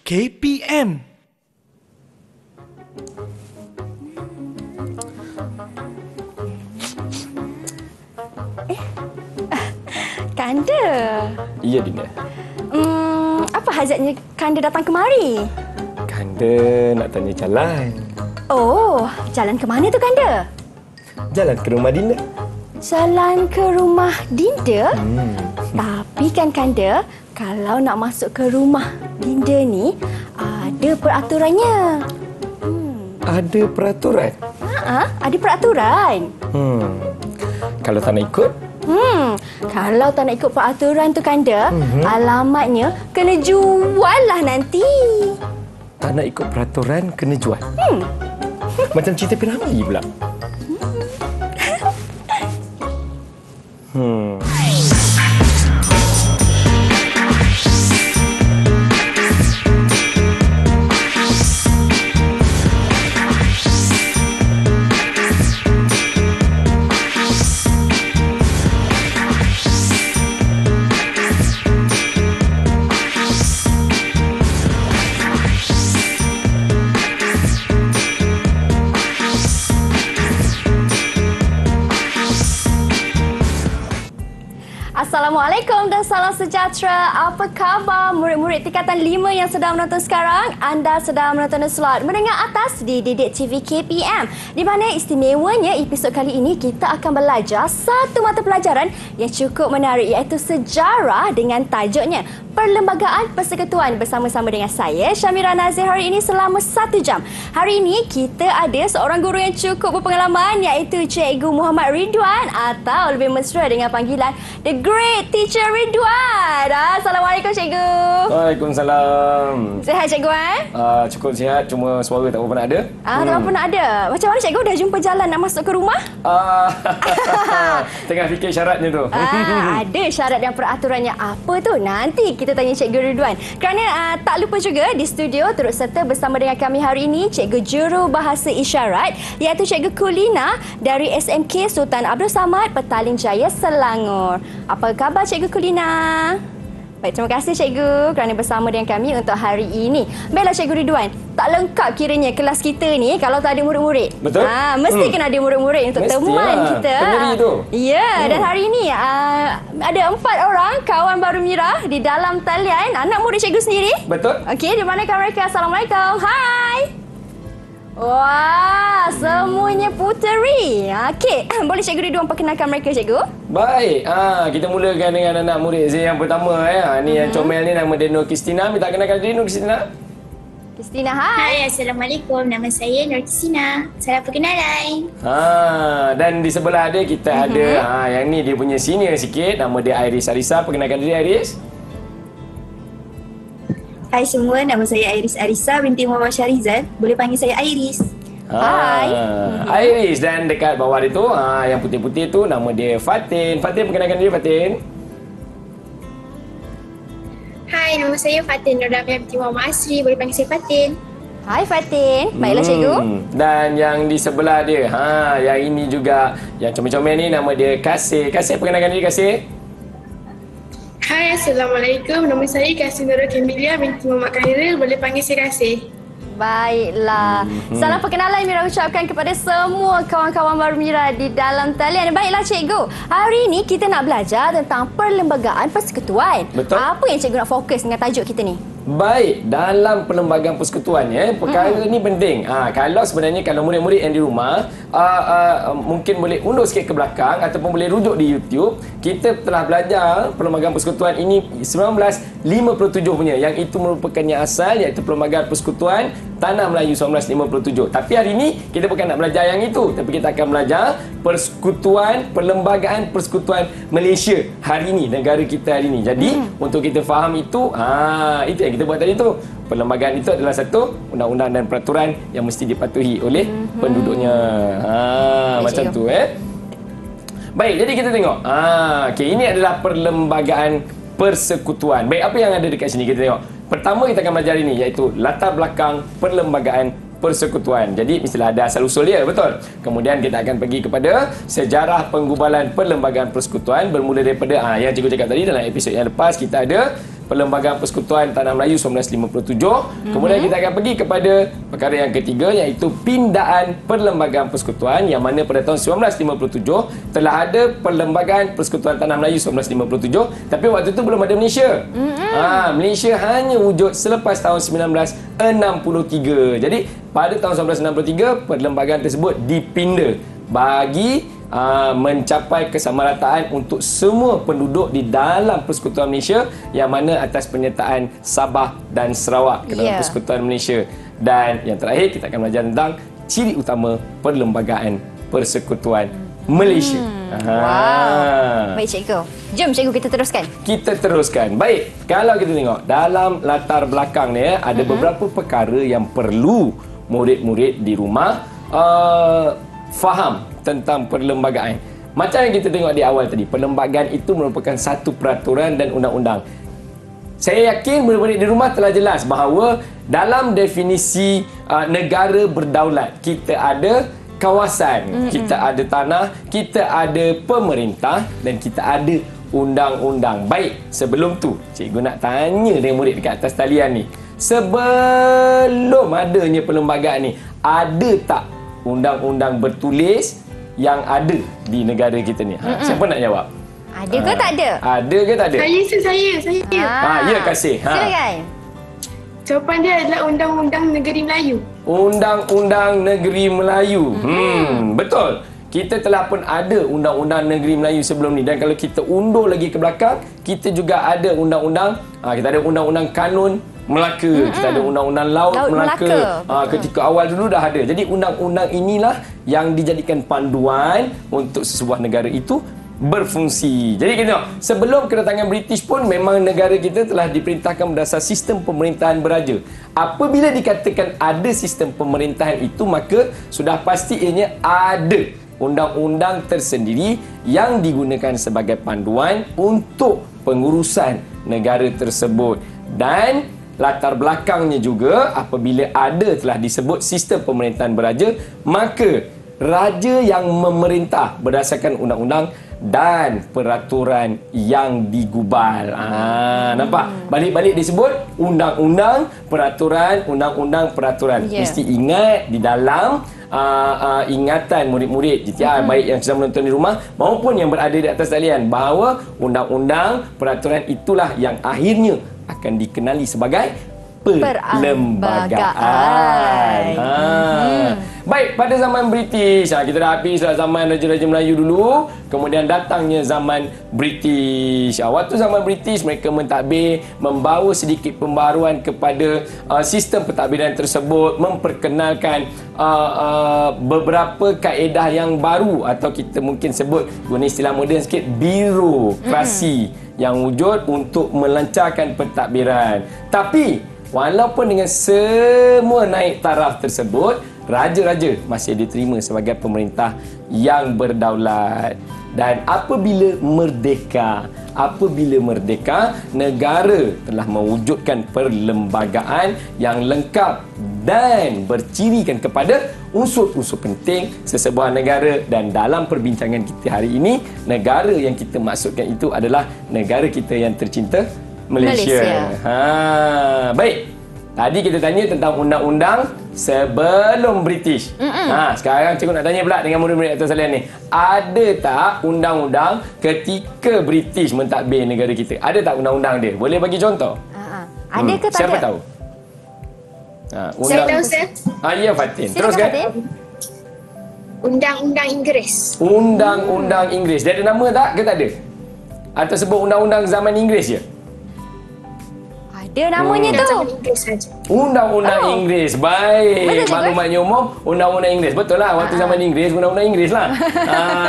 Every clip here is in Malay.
KPM. Kanda. Ya, Dinda. Apa hajatnya Kanda datang kemari? Kanda nak tanya jalan. Oh, jalan ke mana tu Kanda? Jalan ke rumah Dinda. Jalan ke rumah Dinda? Tapi kan Kanda, kalau nak masuk ke rumah Dinda ni, ada peraturannya. Ada peraturan? Ada peraturan. Kalau tak nak ikut? Kalau tak nak ikut peraturan tu Kanda, alamatnya kena jual lah nanti. Tak nak ikut peraturan, kena jual? Macam cerita Piramli pula. Assalamualaikum dan salam sejahtera. Apa khabar murid-murid tingkatan 5 yang sedang menonton sekarang? Anda sedang menonton slot Menengah Atas di Didik TV KPM, di mana istimewanya episod kali ini kita akan belajar satu mata pelajaran yang cukup menarik, iaitu sejarah dengan tajuknya Perlembagaan Persekutuan, bersama-sama dengan saya Syamira Nazir hari ini selama 1 jam. Hari ini kita ada seorang guru yang cukup berpengalaman, iaitu Cikgu Muhammad Ridwan, atau lebih mesra dengan panggilan The Great Teacher Ridwan. Assalamualaikum Cikgu. Waalaikumsalam. Sihat Cikgu Cukup sihat, cuma suara tak berapa nak ada. Tak berapa nak ada. Macam mana Cikgu, dah jumpa jalan nak masuk ke rumah? Tengah fikir syaratnya tu. Ada syarat dan peraturannya apa tu? Nanti kita tanya Cikgu Ridwan. Kerana tak lupa juga di studio turut serta bersama dengan kami hari ini Cikgu Juru Bahasa Isyarat, iaitu Cikgu Kulina dari SMK Sultan Abdul Samad, Petaling Jaya, Selangor. Apa khabar Cikgu Kulina? Baik, terima kasih Cikgu kerana bersama dengan kami untuk hari ini. Baiklah Cikgu Ridwan, tak lengkap kiranya kelas kita ni kalau tak ada murid-murid. Betul. Mesti kena ada murid-murid untuk teman kita. Penyeri tu. Ya, dan hari ini ada 4 orang kawan baru Mira di dalam talian, anak murid Cikgu sendiri. Betul. Okey, di manakah mereka? Assalamualaikum. Hai. Wah, semuanya puteri. Okey, boleh Cikgu Ridwan perkenalkan mereka Cikgu? Baik, kita mulakan dengan anak murid saya yang pertama. Ni yang comel ni, nama dia Nur Kristina. Minta kenalkan diri, Nur Kristina. Kristina, hai. Hai, Assalamualaikum. Nama saya Nur Kristina. Salam perkenalan. Dan di sebelah dia kita ada, yang ni dia punya senior sikit. Nama dia Iris Arisa. Perkenalkan diri, Iris. Hai semua, nama saya Iris Arisa binti Muhammad Syarizal. Boleh panggil saya Iris. Hai. Iris, dan dekat bawah dia tu, yang putih-putih tu nama dia Fatin. Fatin, perkenalkan diri Fatin. Hai, nama saya Fatin Nur Damia binti Muhammad Asri. Boleh panggil saya Fatin. Hai Fatin. Baiklah Cikgu. Dan yang di sebelah dia, yang ini juga, yang comel-comel ni nama dia Kasih. Kasih, perkenalkan diri Kasih. Hai, Assalamualaikum. Nama saya Kasih Nurul Kamilia binti Muhammad Khairil. Boleh panggil saya Kasih. Baiklah. Salam perkenalan Mira ucapkan kepada semua kawan-kawan baru Mira di dalam talian. Baiklah Cikgu, hari ini kita nak belajar tentang Perlembagaan Persekutuan. Betul. Apa yang Cikgu nak fokus dengan tajuk kita ni? Baik, dalam Perlembagaan Persekutuan perkara ni penting. Kalau sebenarnya kalau murid-murid yang di rumah mungkin boleh undur sikit ke belakang ataupun boleh rujuk di YouTube, kita telah belajar Perlembagaan Persekutuan ini 1957 punya, yang itu merupakannya asal, iaitu Perlembagaan Persekutuan Tanah Melayu 1957. Tapi hari ini kita bukan nak belajar yang itu, tapi kita akan belajar Perlembagaan Persekutuan Malaysia hari ini, negara kita hari ini. Jadi untuk kita faham itu, itu yang kita buat tadi tu. Perlembagaan itu adalah satu undang-undang dan peraturan yang mesti dipatuhi oleh penduduknya. Macam tu Baik, jadi kita tengok. Okey, ini adalah Perlembagaan Persekutuan. Baik, apa yang ada dekat sini kita tengok. Pertama kita akan belajar ini, iaitu latar belakang Perlembagaan Persekutuan. Jadi mestilah ada asal usul dia, betul. Kemudian kita akan pergi kepada sejarah penggubalan Perlembagaan Persekutuan, bermula daripada yang cikgu cakap tadi dalam episod yang lepas. Kita ada Perlembagaan Persekutuan Tanah Melayu 1957. Kemudian kita akan pergi kepada perkara yang ketiga, iaitu pindaan Perlembagaan Persekutuan, yang mana pada tahun 1957 telah ada Perlembagaan Persekutuan Tanah Melayu 1957, tapi waktu itu belum ada Malaysia. Malaysia hanya wujud selepas tahun 1963. Jadi pada tahun 1963 perlembagaan tersebut dipinda bagi mencapai kesamarataan untuk semua penduduk di dalam Persekutuan Malaysia, yang mana atas penyertaan Sabah dan Sarawak ke dalam Persekutuan Malaysia. Dan yang terakhir kita akan belajar tentang ciri utama Perlembagaan Persekutuan Malaysia. Wow. Baik cikgu. Jom cikgu kita teruskan. Kita teruskan. Baik, kalau kita tengok dalam latar belakang ni ada beberapa perkara yang perlu murid-murid di rumah faham tentang perlembagaan. Macam yang kita tengok di awal tadi, perlembagaan itu merupakan satu peraturan dan undang-undang. Saya yakin murid-murid di rumah telah jelas bahawa dalam definisi negara berdaulat, kita ada kawasan, kita ada tanah, kita ada pemerintah dan kita ada undang-undang. Baik, sebelum tu cikgu nak tanya dengan murid dekat atas talian ni. Sebelum adanya perlembagaan ni, ada tak undang-undang bertulis yang ada di negara kita ni? Siapa nak jawab? Ada ke tak ada? Ada ke tak ada? Saya. Ya, kasih. Silakan. Jawapan dia adalah Undang-Undang Negeri Melayu. Undang-Undang Negeri Melayu. Betul. Kita telah pun ada Undang-Undang Negeri Melayu sebelum ni, dan kalau kita undur lagi ke belakang, kita juga ada undang-undang, kita ada Undang-Undang Kanun Melaka, kita ada Undang-Undang Laut Melaka. Ketika awal dulu dah ada. Jadi undang-undang inilah yang dijadikan panduan untuk sebuah negara itu berfungsi. Jadi kita tengok, sebelum kedatangan British pun memang negara kita telah diperintahkan berdasar sistem pemerintahan beraja. Apabila dikatakan ada sistem pemerintahan itu, maka sudah pasti ianya ada undang-undang tersendiri yang digunakan sebagai panduan untuk pengurusan negara tersebut. Dan latar belakangnya juga, apabila ada telah disebut sistem pemerintahan beraja, maka raja yang memerintah berdasarkan undang-undang dan peraturan yang digubal. Nampak? Balik-balik disebut undang-undang, peraturan, undang-undang, peraturan. Mesti ingat di dalam ingatan murid-murid GTI, baik yang sedang menonton di rumah maupun yang berada di atas talian, bahawa undang-undang, peraturan itulah yang akhirnya akan dikenali sebagai perlembagaan. Baik, pada zaman British, kita dah habislah zaman Raja-Raja Melayu dulu, kemudian datangnya zaman British. Waktu zaman British, mereka mentadbir, membawa sedikit pembaharuan kepada sistem pentadbiran tersebut, memperkenalkan beberapa kaedah yang baru, atau kita mungkin sebut, guna istilah moden sikit, birokrasi yang wujud untuk melancarkan pentadbiran. Tapi walaupun dengan semua naik taraf tersebut, raja-raja masih diterima sebagai pemerintah yang berdaulat. Dan apabila merdeka, negara telah mewujudkan perlembagaan yang lengkap dan bercirikan kepada unsur-unsur penting sesebuah negara. Dan dalam perbincangan kita hari ini, negara yang kita maksudkan itu adalah negara kita yang tercinta, Malaysia. Baik. Tadi kita tanya tentang undang-undang sebelum British. Sekarang cikgu nak tanya pula dengan murid-murid atas salian ni. Ada tak undang-undang ketika British mentadbir negara kita? Ada tak undang-undang dia? Boleh bagi contoh? Ada ke tak siapa ada? tahu? Saya tahu, Sir. Ya, Fatin. Silakan, Teruskan. Fatin. Undang-Undang Inggeris. Undang-undang Inggeris. Dia ada nama tak ke tak ada? Atau sebut undang-undang zaman Inggeris je? Ada namanya tu. Zaman Inggeris saja. Undang-undang Inggeris. Baik. Betul, cikgu? Maklumatnya umum, undang-undang Inggeris. Betul lah, waktu zaman Inggeris, undang-undang Inggeris lah.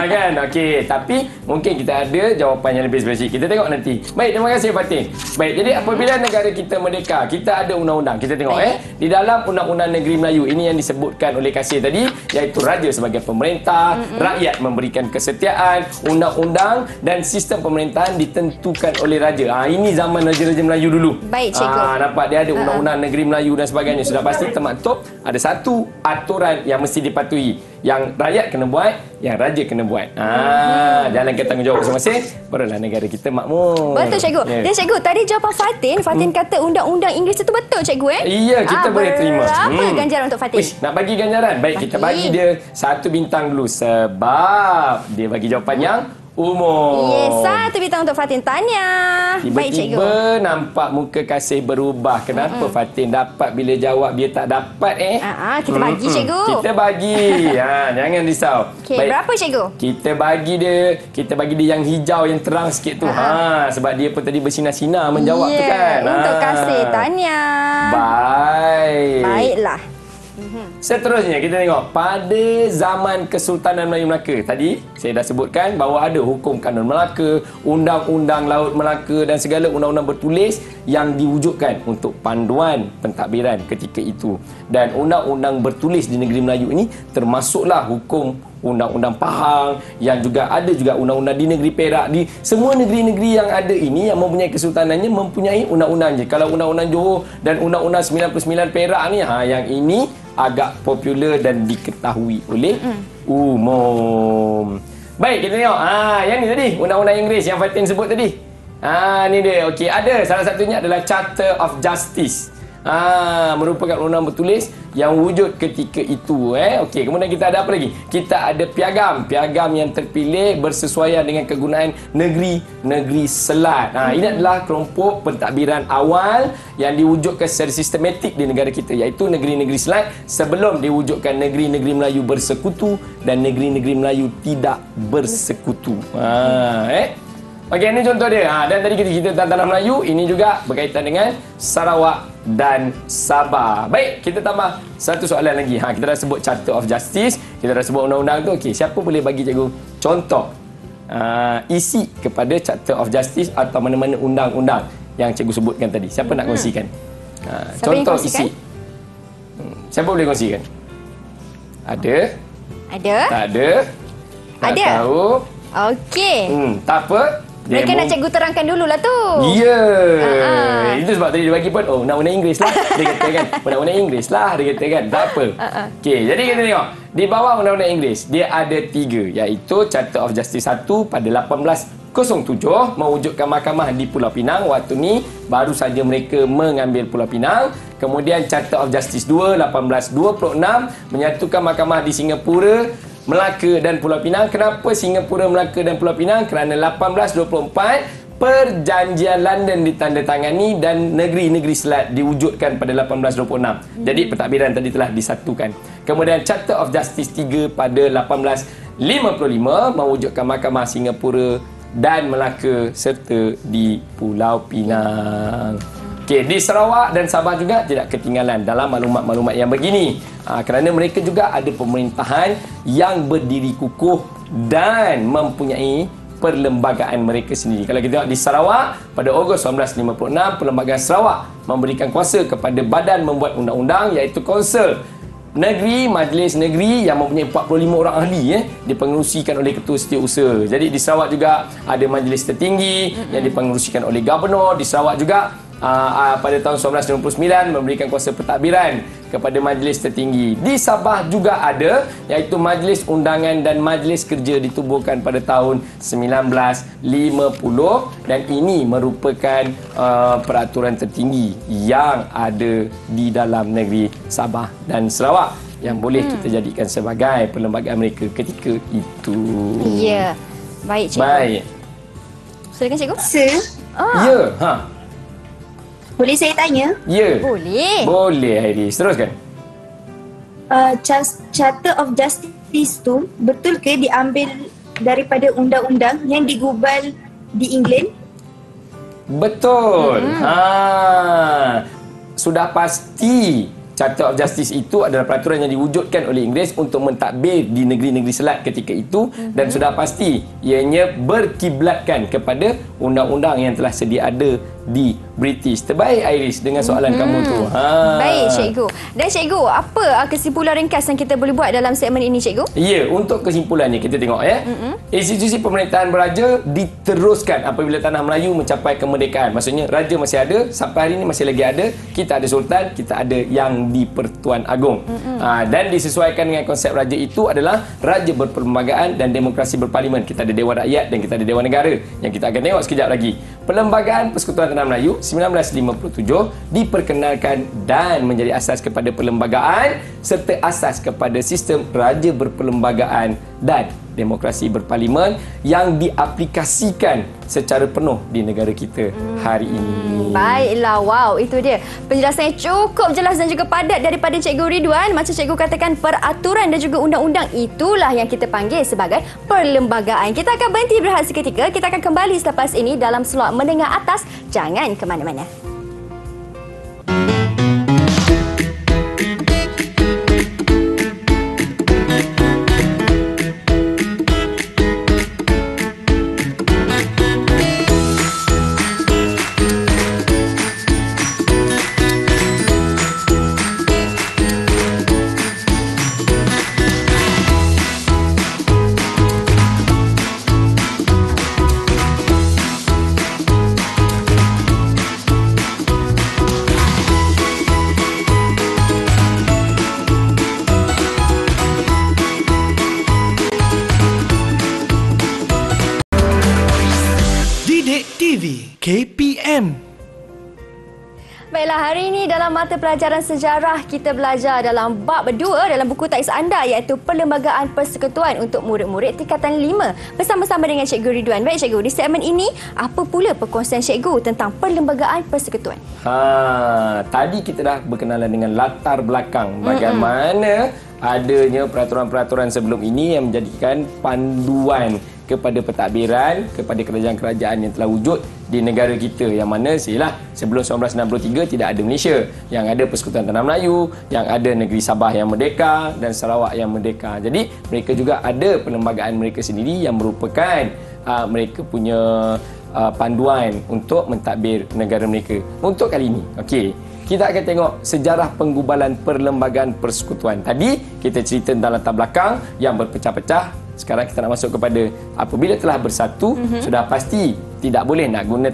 Kan? Okey. Tapi mungkin kita ada jawapan yang lebih spesifik. Kita tengok nanti. Baik, terima kasih Fatin. Baik, jadi apabila negara kita merdeka, kita ada undang-undang. Kita tengok di dalam Undang-Undang Negeri Melayu, ini yang disebutkan oleh Kasir tadi, iaitu raja sebagai pemerintah, rakyat memberikan kesetiaan, undang-undang dan sistem pemerintahan ditentukan oleh raja. Ini zaman Raja-Raja Melayu dulu. Baik, cikgu. Nampak dia ada Undang-Undang Negeri Melayu dan sebagainya, sudah pasti termaktub ada satu aturan yang mesti dipatuhi. Yang rakyat kena buat, yang raja kena buat. Jalankan tanggungjawab masing-masing, barulah negara kita makmur. Betul cikgu. Dan cikgu, tadi jawapan Fatin kata undang-undang Inggeris itu betul cikgu Iya, kita boleh terima. Berapa ganjaran untuk Fatin? Wish, nak bagi ganjaran. Baik, kita bagi dia 1 bintang dulu sebab dia bagi jawapan yang umum. Yes, 1 bintang untuk Fatin. Tanya. Baik cikgu. Tiba-tiba nampak muka Kasih berubah. Kenapa Fatin dapat bila jawab dia tak dapat Kita bagi cikgu. Kita bagi. Jangan risau. Okey, berapa cikgu? Kita bagi dia yang hijau yang terang sikit tu. Sebab dia pun tadi bersinar-sinar menjawab tu kan. Untuk Kasih. Tanya. Baik. Baiklah. Seterusnya kita tengok pada zaman Kesultanan Melayu Melaka. Tadi saya dah sebutkan bahawa ada hukum kanun Melaka, undang-undang Laut Melaka dan segala undang-undang bertulis yang diwujudkan untuk panduan pentadbiran ketika itu. Dan undang-undang bertulis di negeri Melayu ini termasuklah hukum undang-undang Pahang, yang juga ada juga undang-undang di negeri Perak. Di semua negeri-negeri yang ada ini yang mempunyai kesultanannya mempunyai undang-undang je. Kalau undang-undang Johor dan undang-undang 99 Perak ni, yang ini agak popular dan diketahui oleh umum. Baik, kita tengok. Yang ni tadi undang-undang Inggeris yang Fatin sebut tadi. Ni dia. Okey, ada salah satunya adalah Charter of Justice. Merupakan undang bertulis yang wujud ketika itu. Okey, kemudian kita ada apa lagi? Kita ada piagam. Piagam yang terpilih bersesuaian dengan kegunaan negeri-negeri selat. Ini adalah kelompok pentadbiran awal yang diwujudkan secara sistematik di negara kita, iaitu negeri-negeri selat sebelum diwujudkan negeri-negeri Melayu bersekutu dan negeri-negeri Melayu tidak bersekutu. Okey, ini contoh dia. Dan tadi kita cerita tentang tanah Melayu, ini juga berkaitan dengan Sarawak dan Sabah. Baik, kita tambah satu soalan lagi. Kita dah sebut Charter of Justice, kita dah sebut undang-undang tu. Okey, siapa boleh bagi cikgu contoh isi kepada Charter of Justice atau mana-mana undang-undang yang cikgu sebutkan tadi? Siapa nak kongsikan? Contoh isi. Siapa boleh kongsikan? Ada? Tak ada? Tak tahu? Okey. Tak apa. Mereka nak cikgu terangkan dululah tu. Ya. Itu sebab tadi dia bagi pun, undang-undang Inggeris lah. Dia kata kan. Undang-undang Inggeris lah. Dia kata kan. Tak apa. Okey, jadi kita tengok. Di bawah undang-undang Inggeris, dia ada 3. Iaitu Charter of Justice 1 pada 1807 mewujudkan mahkamah di Pulau Pinang. Waktu ni baru saja mereka mengambil Pulau Pinang. Kemudian Charter of Justice 2 1826 menyatukan mahkamah di Singapura, Melaka dan Pulau Pinang. Kenapa Singapura, Melaka dan Pulau Pinang? Kerana 1824 Perjanjian London ditandatangani dan negeri-negeri selat diwujudkan pada 1826. Jadi pentadbiran tadi telah disatukan. Kemudian Charter of Justice 3 pada 1855 mewujudkan mahkamah Singapura dan Melaka serta di Pulau Pinang. Okey, di Sarawak dan Sabah juga tidak ketinggalan dalam maklumat-maklumat yang begini. Kerana mereka juga ada pemerintahan yang berdiri kukuh dan mempunyai perlembagaan mereka sendiri. Kalau kita tengok di Sarawak, pada Ogos 1956, Perlembagaan Sarawak memberikan kuasa kepada badan membuat undang-undang, iaitu Konsel Negeri, Majlis Negeri yang mempunyai 45 orang ahli dipengerusikan oleh Ketua Setiausaha. Jadi di Sarawak juga ada Majlis Tertinggi yang dipengerusikan oleh Gubernur. Di Sarawak juga pada tahun 1999 memberikan kuasa pentadbiran kepada Majlis Tertinggi. Di Sabah juga ada, iaitu Majlis Undangan dan Majlis Kerja ditubuhkan pada tahun 1950 dan ini merupakan peraturan tertinggi yang ada di dalam negeri Sabah dan Sarawak yang boleh kita jadikan sebagai perlembagaan mereka ketika itu. Ya. Baik, cikgu. Baik. Silakan cikgu. Sir, Ya. boleh saya tanya? Ya. Boleh. Boleh, Iris. Teruskan. Charter of Justice tu betul ke diambil daripada undang-undang yang digubal di England? Betul. Sudah pasti Charter of Justice itu adalah peraturan yang diwujudkan oleh Inggeris untuk mentadbir di negeri-negeri selat ketika itu dan sudah pasti ianya berkiblatkan kepada undang-undang yang telah sedia ada di British. Terbaik Iris dengan soalan kamu tu. Baik cikgu. Dan cikgu, apa kesimpulan ringkas yang kita boleh buat dalam segmen ini cikgu? Ya, untuk kesimpulannya kita tengok ya. Institusi pemerintahan beraja diteruskan apabila tanah Melayu mencapai kemerdekaan. Maksudnya raja masih ada, sampai hari ini masih lagi ada. Kita ada sultan, kita ada yang di-Pertuan Agong. Dan disesuaikan dengan konsep raja itu adalah raja berperlembagaan dan demokrasi berparlimen. Kita ada Dewan Rakyat dan kita ada Dewan Negara yang kita akan tengok sekejap lagi. Perlembagaan Persekutuan Tanah Melayu 1957 diperkenalkan dan menjadi asas kepada perlembagaan serta asas kepada sistem raja berperlembagaan dan demokrasi berparlimen yang diaplikasikan secara penuh di negara kita hari ini. Baiklah, wow, itu dia. Penjelasan yang cukup jelas dan juga padat daripada Cikgu Ridwan. Macam cikgu katakan, peraturan dan juga undang-undang itulah yang kita panggil sebagai perlembagaan. Kita akan berhenti berehat seketika. Kita akan kembali selepas ini dalam slot Mendengar Atas. Jangan ke mana-mana. KPM. Baiklah, hari ini dalam mata pelajaran sejarah kita belajar dalam bab 2 dalam buku teks anda iaitu Perlembagaan Persekutuan untuk murid-murid tingkatan 5 bersama-sama dengan Cikgu Ridwan. Baik Cikgu, di segmen ini apa pula perkongsian Cikgu tentang Perlembagaan Persekutuan? Tadi kita dah berkenalan dengan latar belakang bagaimana adanya peraturan-peraturan sebelum ini yang menjadikan panduan kepada pentadbiran, kepada kerajaan-kerajaan yang telah wujud di negara kita, yang mana sebelum 1963 tidak ada Malaysia, yang ada Persekutuan Tanah Melayu, yang ada negeri Sabah yang merdeka dan Sarawak yang merdeka. Jadi mereka juga ada perlembagaan mereka sendiri yang merupakan mereka punya panduan untuk mentadbir negara mereka. Untuk kali ini, kita akan tengok sejarah penggubalan Perlembagaan Persekutuan. Tadi kita cerita tentang latar belakang yang berpecah-pecah. Sekarang kita nak masuk kepada apabila telah bersatu, sudah pasti tidak boleh nak guna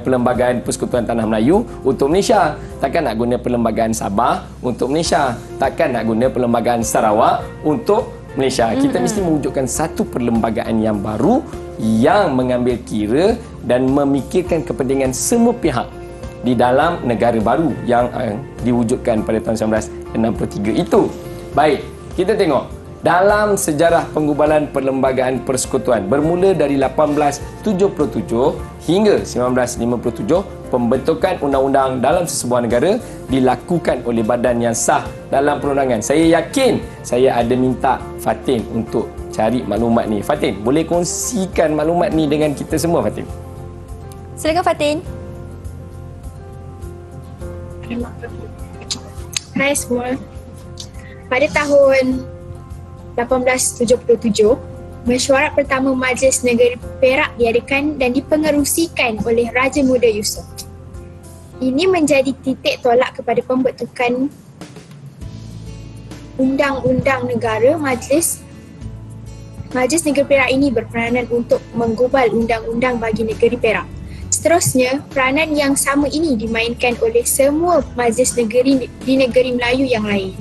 Perlembagaan Persekutuan Tanah Melayu untuk Malaysia. Takkan nak guna Perlembagaan Sabah untuk Malaysia. Takkan nak guna Perlembagaan Sarawak untuk Malaysia. Kita mesti mewujudkan satu perlembagaan yang baru yang mengambil kira dan memikirkan kepentingan semua pihak di dalam negara baru yang diwujudkan pada tahun 1963 itu. Baik, kita tengok dalam sejarah penggubalan Perlembagaan Persekutuan bermula dari 1877 hingga 1957, pembentukan undang-undang dalam sesebuah negara dilakukan oleh badan yang sah dalam perundangan. Saya yakin saya ada minta Fatin untuk cari maklumat ni. Fatin, boleh kongsikan maklumat ni dengan kita semua, Fatin? Silakan Fatin. Hai semua. Pada tahun 1877, mesyuarat pertama Majlis Negeri Perak diadakan dan dipengerusikan oleh Raja Muda Yusof. Ini menjadi titik tolak kepada pembentukan undang-undang negara. Majlis Negeri Perak ini berperanan untuk menggubal undang-undang bagi negeri Perak. Seterusnya, peranan yang sama ini dimainkan oleh semua majlis negeri di negeri Melayu yang lain.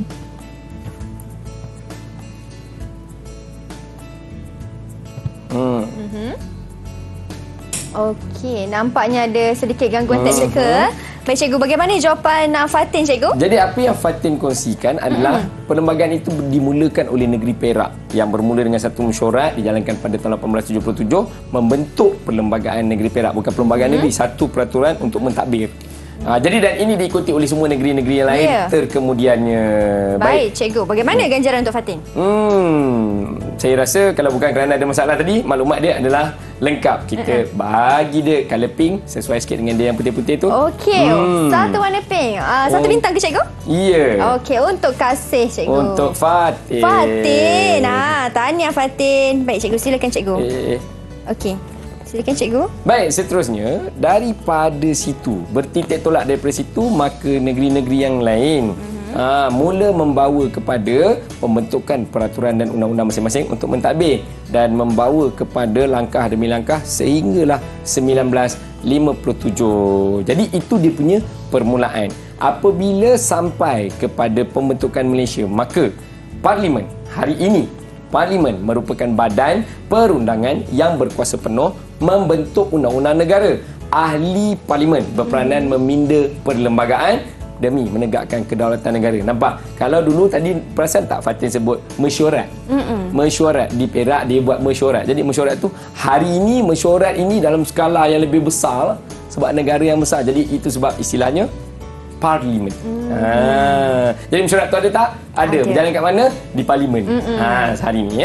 Okey, nampaknya ada sedikit gangguan teknikal. Baik Cikgu, bagaimana jawapan Fatin Cikgu? Jadi apa yang Fatin kongsikan adalah perlembagaan itu dimulakan oleh negeri Perak yang bermula dengan satu mesyuarat dijalankan pada tahun 1877 membentuk perlembagaan negeri Perak, bukan perlembagaan negeri, satu peraturan untuk mentadbir. Jadi dan ini diikuti oleh semua negeri-negeri yang lain terkemudiannya. Baik Cikgu, bagaimana ganjaran untuk Fatin? Saya rasa kalau bukan kerana ada masalah tadi, maklumat dia adalah lengkap. Kita bagi dia colour pink sesuai sikit dengan dia yang putih-putih tu. Okey. Satu warna pink. Satu bintang ke cikgu? Ya. Okey, untuk kasih cikgu. Untuk Fatin. Fatin. Tahniah Fatin. Baik cikgu, silakan cikgu. Okey. Silakan cikgu. Baik, seterusnya daripada situ, bertitik tolak daripada situ, maka negeri-negeri yang lain mula membawa kepada pembentukan peraturan dan undang-undang masing-masing untuk mentadbir dan membawa kepada langkah demi langkah sehinggalah 1957. Jadi itu dia punya permulaan. Apabila sampai kepada pembentukan Malaysia, maka Parlimen hari ini, Parlimen merupakan badan perundangan yang berkuasa penuh membentuk undang-undang negara. Ahli Parlimen berperanan meminda perlembagaan demi menegakkan kedaulatan negara. Nampak? Kalau dulu tadi perasan tak Fatin sebut mesyuarat? Mesyuarat di Perak dia buat mesyuarat. Jadi mesyuarat tu hari ini mesyuarat ini dalam skala yang lebih besar sebab negara yang besar. Jadi itu sebab istilahnya Parlimen. Jadi mesyuarat tu ada tak? Ada. Berjalan kat mana? Di Parlimen. Hari ni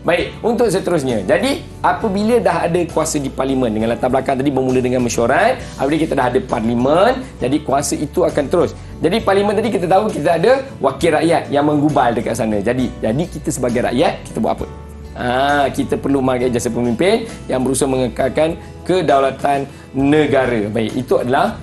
Baik, untuk seterusnya. Jadi, apabila dah ada kuasa di Parlimen dengan latar belakang tadi bermula dengan mesyuarat, apabila kita dah ada Parlimen, jadi kuasa itu akan terus. Jadi, Parlimen tadi kita tahu kita ada wakil rakyat yang menggubal dekat sana. Jadi kita sebagai rakyat, kita buat apa? Kita perlu menghargai jasa pemimpin yang berusaha mengekalkan kedaulatan negara. Baik, itu adalah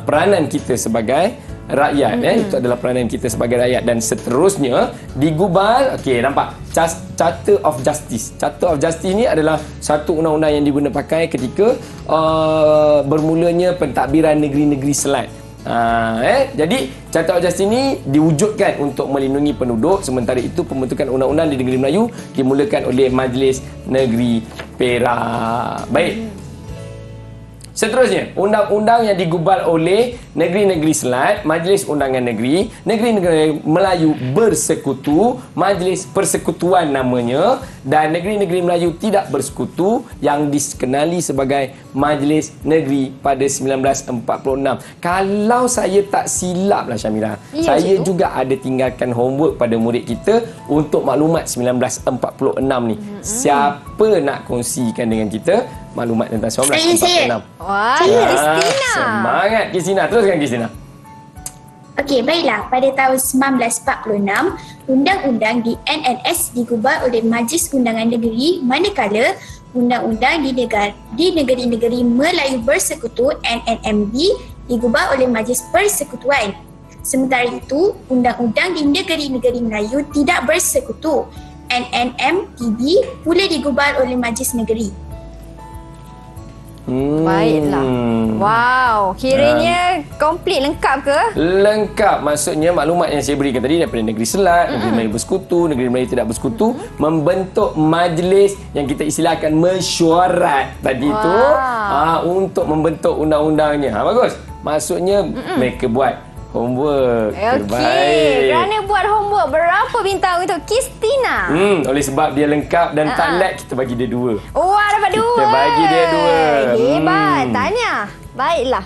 peranan kita sebagai rakyat. Itu adalah peranan kita sebagai rakyat. Dan seterusnya digubal. Okey, nampak Charter of Justice. Charter of Justice ni adalah satu undang-undang yang diguna pakai ketika bermulanya pentadbiran negeri-negeri Selat. Jadi Charter of Justice ini diwujudkan untuk melindungi penduduk. Sementara itu pembentukan undang-undang di negeri Melayu dimulakan oleh Majlis Negeri Perak. Baik. Seterusnya, undang-undang yang digubal oleh negeri-negeri Selat, Majlis Undangan Negeri, negeri-negeri Melayu Bersekutu, Majlis Persekutuan namanya, dan negeri-negeri Melayu tidak bersekutu yang dikenali sebagai Majlis Negeri pada 1946. Kalau saya tak silap lah Syamira, saya juga ada tinggalkan homework pada murid kita untuk maklumat 1946 ni. Siapa nak kongsikan dengan kita maklumat tentang 1946? Wah, Kristina. Semangat Kristina. Teruskan Kristina. Okey, baiklah. Pada tahun 1946, undang-undang di NNS digubal oleh Majlis Undangan Negeri, manakala undang-undang di negeri-negeri Melayu Bersekutu NNMB digubal oleh Majlis Persekutuan. Sementara itu, undang-undang di negeri-negeri Melayu tidak bersekutu NNMTB pula digubal oleh Majlis Negeri. Baiklah. Wow, kiranya komplit, lengkap ke? Lengkap. Maksudnya maklumat yang saya berikan tadi daripada negeri Selat, negeri Melayu Bersekutu, negeri Melayu tidak bersekutu, membentuk majlis yang kita istilahkan mesyuarat tadi tu untuk membentuk undang-undangnya. Bagus. Maksudnya mereka buat homework. Okey. Kerana buat homework, berapa bintang untuk Kristina? Oleh sebab dia lengkap dan tak lag, kita bagi dia 2. Wah, dapat 2. Kita bagi dia 2. Hebat. Tanya. Baiklah.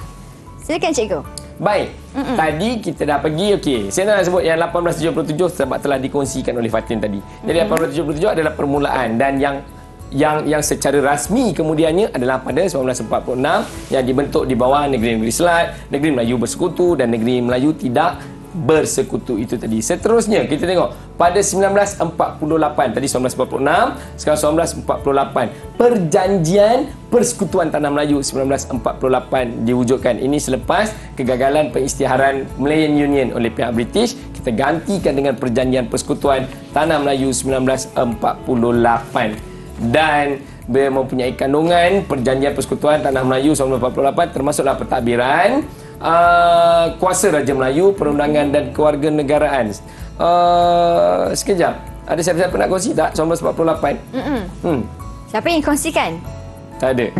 Silakan cikgu. Baik. Tadi kita dah pergi, okey. Saya nak sebut yang 1877 sebab telah dikongsikan oleh Fatin tadi. Jadi 1877 adalah permulaan dan yang secara rasmi kemudiannya adalah pada 1946 yang dibentuk di bawah negeri-negeri Selat, negeri Melayu Bersekutu dan negeri Melayu tidak bersekutu itu tadi. Seterusnya kita tengok pada 1948, tadi 1946, sekarang 1948, Perjanjian Persekutuan Tanah Melayu 1948 diwujudkan. Ini selepas kegagalan pengisytiharan Malayan Union oleh pihak British, kita gantikan dengan Perjanjian Persekutuan Tanah Melayu 1948. Dan dia mempunyai kandungan Perjanjian Persekutuan Tanah Melayu 1948 termasuklah pentadbiran, kuasa Raja Melayu, perundangan dan kewarganegaraan. Sekejap, ada siapa-siapa nak kongsi tak 1948? Siapa yang kongsikan? Tak ada.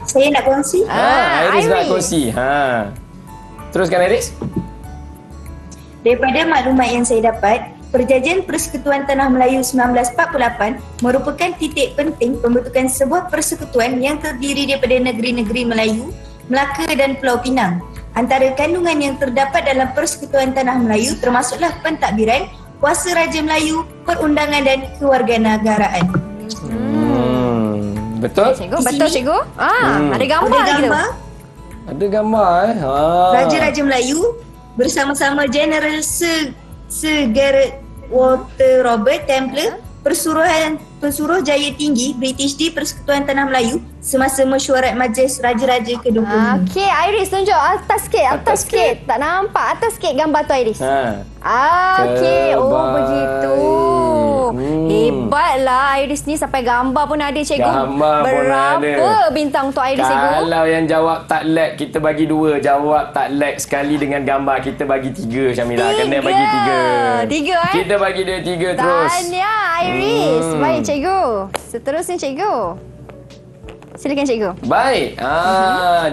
Saya nak kongsi. Iris nak kongsi. Teruskan Iris. Daripada maklumat yang saya dapat, Perjanjian Persekutuan Tanah Melayu 1948 merupakan titik penting pembentukan sebuah persekutuan yang terdiri daripada negeri-negeri Melayu, Melaka dan Pulau Pinang. Antara kandungan yang terdapat dalam Persekutuan Tanah Melayu termasuklah pentadbiran, kuasa Raja Melayu, perundangan dan kewarganegaraan. Betul? Cikgu, Di betul sini? cikgu. Ada gambar Ada lagi tu. gambar Ada gambar Raja-Raja Melayu bersama-sama General Sir Gareth Walter Robert Templar, Pesuruh Jaya Tinggi British di Persekutuan Tanah Melayu semasa mesyuarat Majlis Raja-Raja ke-20. Okey, Iris tunjuk atas sikit, atas sikit. Tak nampak atas sikit gambar tu Iris. Okey, Terbaik. begitu. Hebatlah Iris ni sampai gambar pun ada cikgu. Gambar pun Berapa ada. bintang untuk Iris cikgu? Kalau yang jawab tak lag, kita bagi 2. Jawab tak lag sekali dengan gambar, kita bagi 3, Syamila. Kena bagi 3. 3 Kita bagi dia 3 terus. Tahniah Iris. Baik cikgu. Seterusnya cikgu. Silakan cikgu. Baik.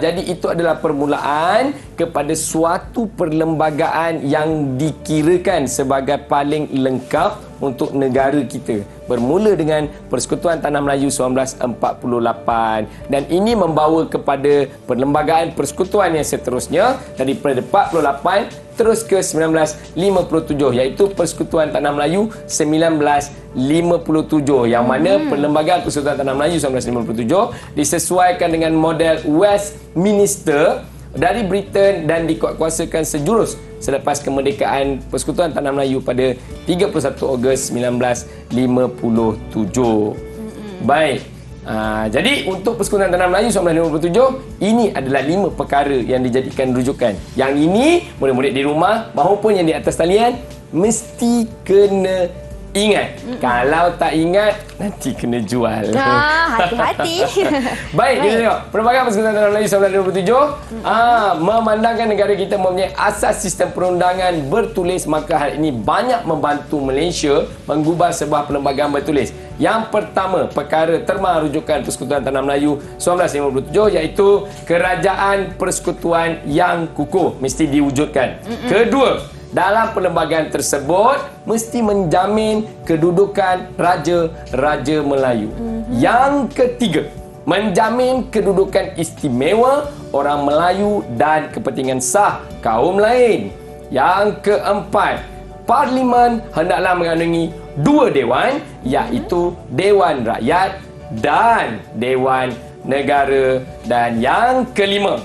Jadi itu adalah permulaan kepada suatu perlembagaan yang dikirakan sebagai paling lengkap untuk negara kita. Bermula dengan Persekutuan Tanah Melayu 1948 dan ini membawa kepada perlembagaan persekutuan yang seterusnya daripada 48 terus ke 1957 iaitu Persekutuan Tanah Melayu 1957 yang mana perlembagaan Persekutuan Tanah Melayu 1957 disesuaikan dengan model Westminster dari Britain dan dikuatkuasakan sejurus selepas kemerdekaan Persekutuan Tanah Melayu pada 31 Ogos 1957. Baik. Jadi untuk Persekutuan Tanah Melayu 1957 ini adalah 5 perkara yang dijadikan rujukan. Yang ini murid-murid di rumah maupun yang di atas talian mesti kena ingat. Kalau tak ingat nanti kena jual. Hati-hati. Baik, kita tengok. Perlembagaan Persekutuan Tanah Melayu 1927 memandangkan negara kita mempunyai asas sistem perundangan bertulis, maka hal ini banyak membantu Malaysia menggubal sebuah perlembagaan bertulis. Yang pertama, perkara terma rujukan Persekutuan Tanah Melayu 1957 iaitu kerajaan persekutuan yang kukuh mesti diwujudkan. Kedua, dalam perlembagaan tersebut mesti menjamin kedudukan Raja-Raja Melayu. Yang ketiga, menjamin kedudukan istimewa orang Melayu dan kepentingan sah kaum lain. Yang keempat, Parlimen hendaklah mengandungi 2 dewan iaitu Dewan Rakyat dan Dewan Negara. Dan yang kelima,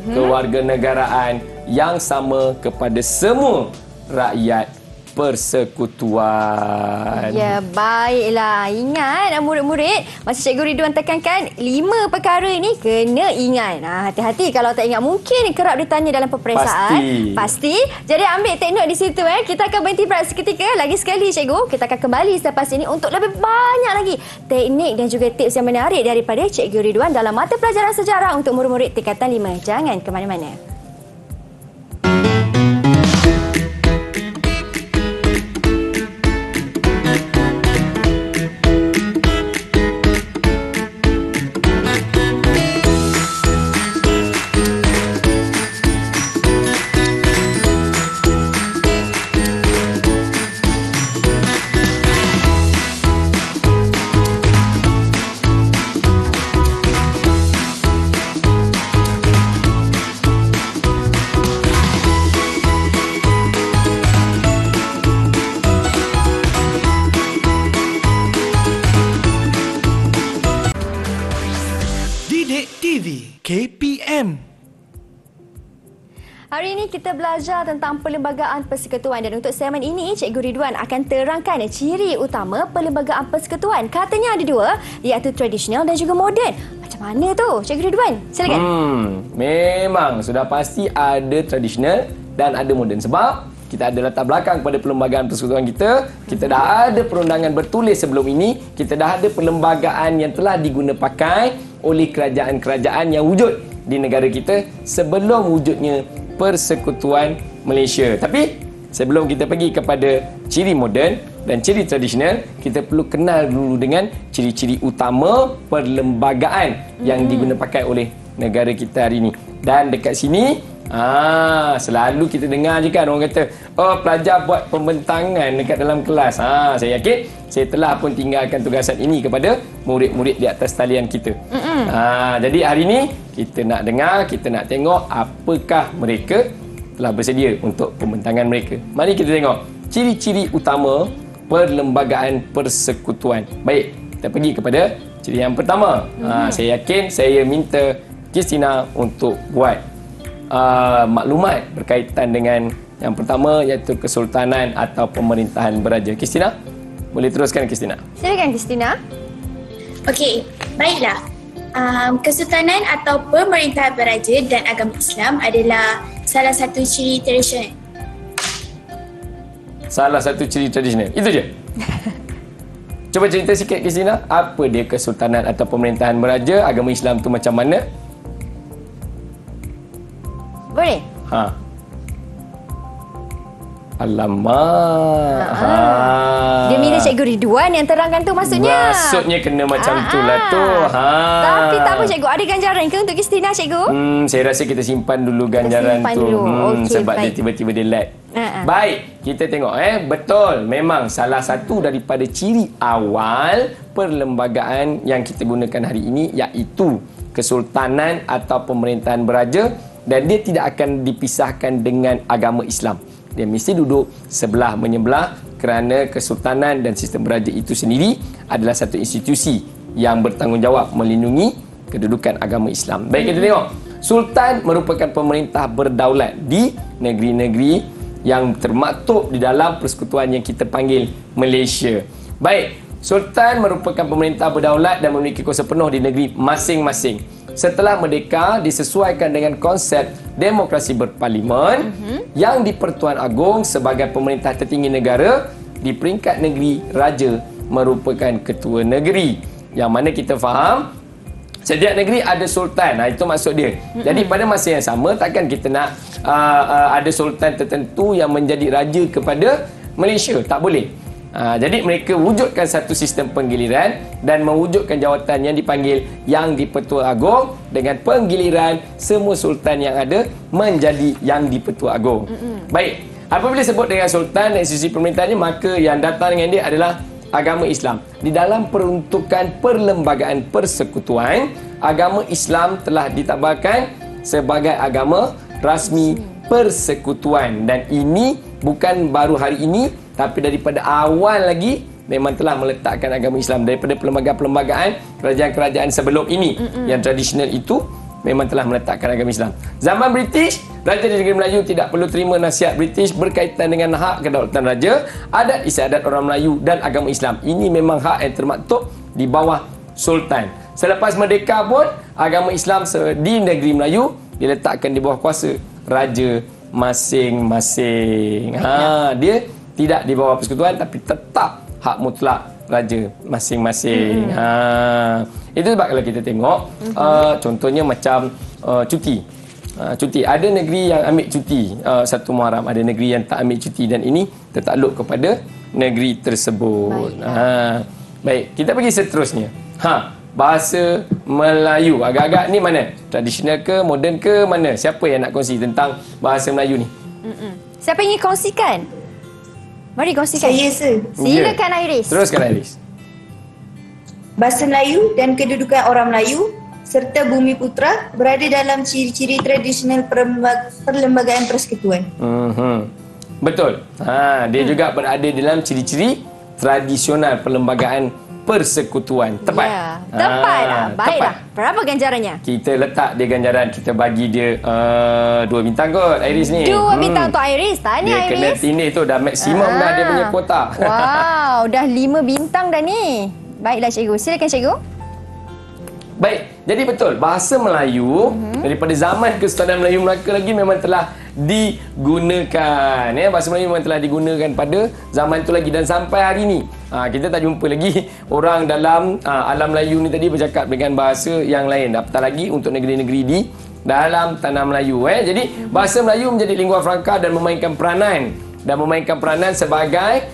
kewarganegaraan yang sama kepada semua rakyat persekutuan. Ya, baiklah. Ingat murid-murid, masa Cikgu Ridwan tekankan 5 perkara ini kena ingat. Hati-hati kalau tak ingat, mungkin kerap ditanya dalam peperiksaan. Pasti. Jadi ambil take note di situ. Kita akan berhenti berehat seketika. Lagi sekali Cikgu, kita akan kembali selepas ini untuk lebih banyak lagi teknik dan juga tips yang menarik daripada Cikgu Ridwan dalam mata pelajaran sejarah untuk murid-murid tingkatan 5. Jangan ke mana-mana. KPM. Hari ini kita belajar tentang perlembagaan persekutuan dan untuk segmen ini Cikgu Ridwan akan terangkan ciri utama perlembagaan persekutuan. Katanya ada 2 iaitu tradisional dan juga moden. Macam mana tu Cikgu Ridwan? Silakan. Memang sudah pasti ada tradisional dan ada moden sebab kita ada latar belakang pada perlembagaan persekutuan kita. Kita dah ada perundangan bertulis sebelum ini. Kita dah ada perlembagaan yang telah diguna pakai oleh kerajaan-kerajaan yang wujud di negara kita sebelum wujudnya Persekutuan Malaysia. Tapi sebelum kita pergi kepada ciri moden dan ciri tradisional, kita perlu kenal dulu dengan ciri-ciri utama perlembagaan yang diguna pakai oleh negara kita hari ini. Dan dekat sini selalu kita dengar je kan orang kata, oh pelajar buat pembentangan dekat dalam kelas. Saya yakin saya telah pun tinggalkan tugasan ini kepada murid-murid di atas talian kita. Jadi hari ini kita nak dengar, kita nak tengok apakah mereka telah bersedia untuk pembentangan mereka. Mari kita tengok ciri-ciri utama perlembagaan persekutuan. Baik, kita pergi kepada Ciri yang pertama, saya yakin saya minta Christina untuk buat maklumat berkaitan dengan yang pertama iaitu kesultanan atau pemerintahan beraja. Christina, boleh teruskan Christina. Silakan Christina. Okey, baiklah. Kesultanan atau pemerintahan beraja dan agama Islam adalah salah satu ciri tradisional. Salah satu ciri tradisional. Itu je. Cuba cerita sikit Christina, apa dia kesultanan atau pemerintahan beraja, agama Islam tu macam mana? Boleh? Alamak. Dia minta Cikgu Ridwan yang terangkan tu maksudnya. Maksudnya kena macam tu lah tu. Tapi tak apa Cikgu, ada ganjaran ke untuk Christina Cikgu? Saya rasa kita simpan dulu ganjaran simpan tu. dulu. Okey, Sebab baik. dia tiba-tiba dia lag. Baik, kita tengok betul. Memang salah satu daripada ciri awal perlembagaan yang kita gunakan hari ini iaitu kesultanan atau pemerintahan beraja, dan dia tidak akan dipisahkan dengan agama Islam. Dia mesti duduk sebelah menyebelah kerana kesultanan dan sistem beraja itu sendiri adalah satu institusi yang bertanggungjawab melindungi kedudukan agama Islam. Baik, kita tengok. Sultan merupakan pemerintah berdaulat di negeri-negeri yang termaktub di dalam persekutuan yang kita panggil Malaysia. Baik, Sultan merupakan pemerintah berdaulat dan memiliki kuasa penuh di negeri masing-masing. Setelah merdeka, disesuaikan dengan konsep demokrasi berparlimen yang di-Pertuan Agong sebagai pemerintah tertinggi negara. Di peringkat negeri, raja merupakan ketua negeri. Yang mana kita faham, setiap negeri ada sultan. Itu maksud dia. Jadi pada masa yang sama, takkan kita nak ada sultan tertentu yang menjadi raja kepada Malaysia. Tak boleh. Jadi mereka wujudkan satu sistem penggiliran dan mewujudkan jawatan yang dipanggil Yang di-Pertua Agong, dengan penggiliran semua sultan yang ada menjadi Yang di-Pertua Agong. Baik, apabila sebut dengan sultan dan institusi pemerintahannya, maka yang datang dengan dia adalah agama Islam. Di dalam peruntukan perlembagaan persekutuan, agama Islam telah ditabarkan sebagai agama rasmi persekutuan, dan ini bukan baru hari ini, tapi daripada awal lagi memang telah meletakkan agama Islam. Daripada perlembagaan-perlembagaan kerajaan-kerajaan sebelum ini yang tradisional itu memang telah meletakkan agama Islam. Zaman British, Raja di Negeri Melayu tidak perlu terima nasihat British berkaitan dengan hak kedaulatan raja, adat istiadat orang Melayu dan agama Islam. Ini memang hak yang termaktub di bawah Sultan. Selepas merdeka pun, agama Islam di Negeri Melayu diletakkan di bawah kuasa raja masing-masing. Dia tidak di bawah persekutuan, tapi tetap hak mutlak raja masing-masing. Itu sebab kalau kita tengok, contohnya macam cuti. Cuti. Ada negeri yang ambil cuti 1 Muharram, ada negeri yang tak ambil cuti, dan ini tertakluk kepada negeri tersebut. Baik, kita pergi seterusnya. Bahasa Melayu. Agak-agak ni mana? Tradisional ke, moden ke, mana? Siapa yang nak kongsi tentang bahasa Melayu ni? Siapa ingin kongsikan? Mari kongsikan. Saya, sir. Silakan Iris. Teruskan Iris. Bahasa Melayu dan kedudukan orang Melayu serta Bumi Putra berada dalam ciri-ciri tradisional perlembagaan persekutuan. Betul. Dia juga berada dalam ciri-ciri tradisional perlembagaan persekutuan. Tepat. Ya, tepat lah. Baiklah. Berapa ganjarannya? Kita letak dia ganjaran. Kita bagi dia 2 bintang kot Iris ni. 2 bintang untuk Iris. Dia Tahniah Iris. kena tindih tu. Dah maksimum dah dia punya kuota. Wow, dah 5 bintang dah ni. Baiklah cikgu. Silakan cikgu. Baik, jadi betul, bahasa Melayu daripada zaman Kesultanan Melayu Melaka lagi memang telah digunakan. Bahasa Melayu memang telah digunakan pada zaman itu lagi, dan sampai hari ini kita tak jumpa lagi orang dalam alam Melayu ni tadi bercakap dengan bahasa yang lain, apatah lagi untuk negeri-negeri di dalam tanah Melayu. Jadi bahasa Melayu menjadi lingua franca dan memainkan peranan sebagai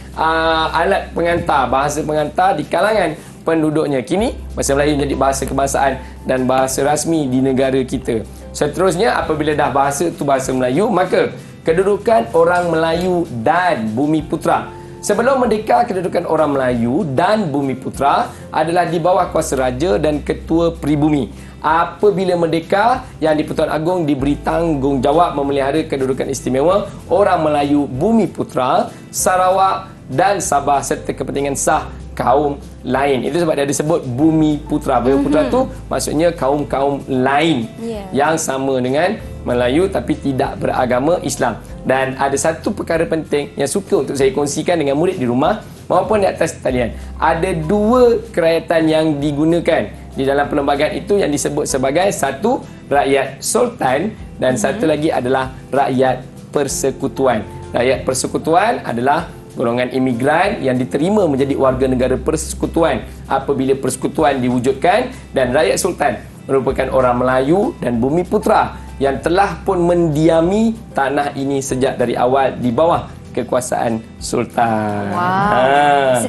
alat pengantar, bahasa pengantar di kalangan penduduknya. Kini bahasa Melayu menjadi bahasa kebangsaan dan bahasa rasmi di negara kita. Seterusnya, apabila dah bahasa itu bahasa Melayu, maka kedudukan orang Melayu dan Bumi Putra. Sebelum merdeka, kedudukan orang Melayu dan Bumi Putra adalah di bawah kuasa raja dan ketua pribumi. Apabila merdeka, Yang di-Pertuan Agong diberi tanggungjawab memelihara kedudukan istimewa orang Melayu Bumi Putra, Sarawak dan Sabah serta kepentingan sah kaum lain. Itu sebab dia ada sebut Bumi Putra. Bumi Putra tu maksudnya kaum-kaum lain yang sama dengan Melayu tapi tidak beragama Islam. Dan ada satu perkara penting yang suka untuk saya kongsikan dengan murid di rumah maupun di atas talian. Ada 2 kerajaan yang digunakan di dalam perlembagaan itu yang disebut sebagai satu rakyat sultan dan satu lagi adalah rakyat persekutuan. Rakyat persekutuan adalah golongan imigran yang diterima menjadi warga negara persekutuan apabila persekutuan diwujudkan, dan rakyat sultan merupakan orang Melayu dan Bumi Putra yang telah pun mendiami tanah ini sejak dari awal di bawah kekuasaan sultan.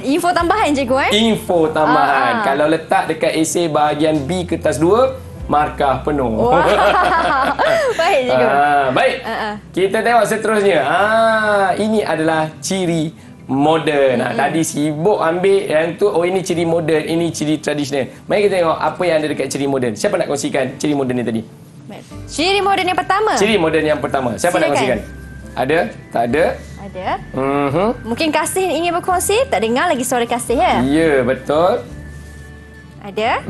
Info tambahan cikgu Info tambahan. Kalau letak dekat esei bahagian B kertas 2, markah penuh. Baik cikgu. Baik. Kita tengok seterusnya. Ini adalah ciri moden. Tadi sibuk ambil yang tu. Oh, ini ciri moden, ini ciri tradisional. Mari kita tengok apa yang ada dekat ciri moden. Siapa nak kongsikan ciri moden ni tadi? Ciri moden yang pertama. Ciri moden yang pertama. Siapa nak kongsikan? Ada? Tak ada? Ada. Mungkin Kasih ingin berkongsi. Tak dengar lagi suara Kasih ya? Ya, betul. Ada.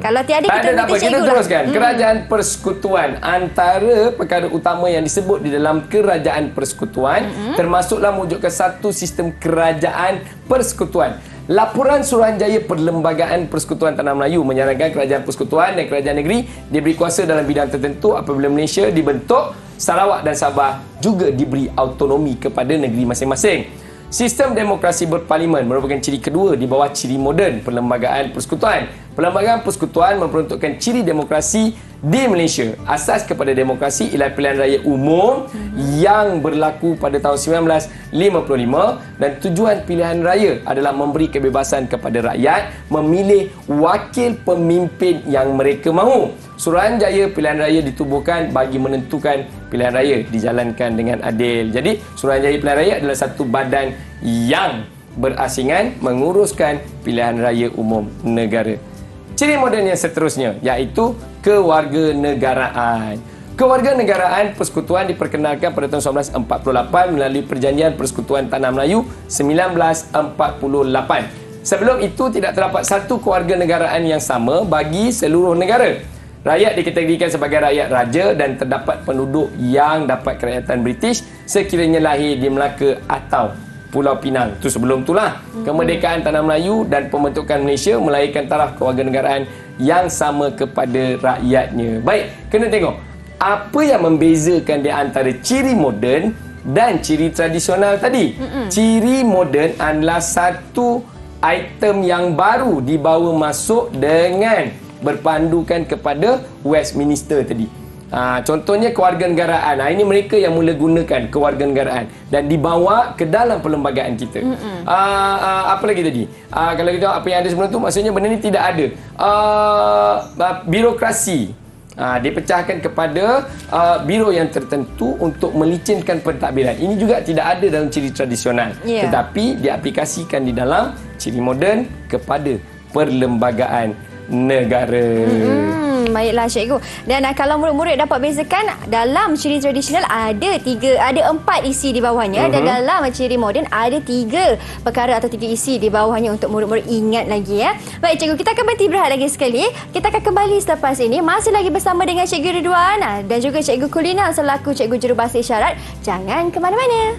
Kalau tiada tak kita ada, tak apa. Kita teruskan. Lah. Kerajaan persekutuan. Antara perkara utama yang disebut di dalam kerajaan persekutuan termasuklah mewujudkan satu sistem kerajaan persekutuan. Laporan Suruhanjaya Perlembagaan Persekutuan Tanah Melayu menyarankan kerajaan persekutuan dan kerajaan negeri diberi kuasa dalam bidang tertentu apabila Malaysia dibentuk. Sarawak dan Sabah juga diberi autonomi kepada negeri masing-masing. Sistem demokrasi berparlimen merupakan ciri kedua di bawah ciri moden perlembagaan persekutuan. Perlembagaan persekutuan memperuntukkan ciri demokrasi di Malaysia. Asas kepada demokrasi ialah pilihan raya umum yang berlaku pada tahun 1955 dan tujuan pilihan raya adalah memberi kebebasan kepada rakyat memilih wakil pemimpin yang mereka mahu. Suruhanjaya pilihan raya ditubuhkan bagi menentukan pilihan raya dijalankan dengan adil. Jadi, Suruhanjaya pilihan raya adalah satu badan yang berasingan menguruskan pilihan raya umum negara. Ciri moden yang seterusnya iaitu kewarganegaraan. Kewarganegaraan persekutuan diperkenalkan pada tahun 1948 melalui Perjanjian Persekutuan Tanah Melayu 1948. Sebelum itu tidak terdapat satu kewarganegaraan yang sama bagi seluruh negara. Rakyat dikategorikan sebagai rakyat raja dan terdapat penduduk yang dapat kerakyatan British sekiranya lahir di Melaka atau Pulau Pinang. Itu sebelum itulah kemerdekaan Tanah Melayu dan pembentukan Malaysia melahirkan taraf kewarganegaraan yang sama kepada rakyatnya. Baik, kena tengok apa yang membezakan di antara ciri moden dan ciri tradisional tadi. Ciri moden adalah satu item yang baru dibawa masuk dengan berpandukan kepada Westminster tadi. Contohnya kewarganegaraan. Ini mereka yang mula gunakan kewarganegaraan dan dibawa ke dalam perlembagaan kita. Apa lagi tadi? Kalau kita apa yang ada sebelum tu, maksudnya benda ni tidak ada. Birokrasi. Dipecahkan kepada biro yang tertentu untuk melicinkan pentadbiran. Ini juga tidak ada dalam ciri tradisional. Tetapi diaplikasikan di dalam ciri moden kepada perlembagaan negara. Baiklah cikgu. Dan kalau murid-murid dapat bezakan, dalam ciri tradisional ada 4 isi di bawahnya dan dalam ciri moden ada 3 perkara atau 3 isi di bawahnya untuk murid-murid ingat lagi ya. Baik cikgu, kita akan berhenti berehat lagi sekali. Kita akan kembali selepas ini masih lagi bersama dengan Cikgu Ridwan dan juga Cikgu Kulina selaku Cikgu Jurubahasa Isyarat. Jangan ke mana-mana.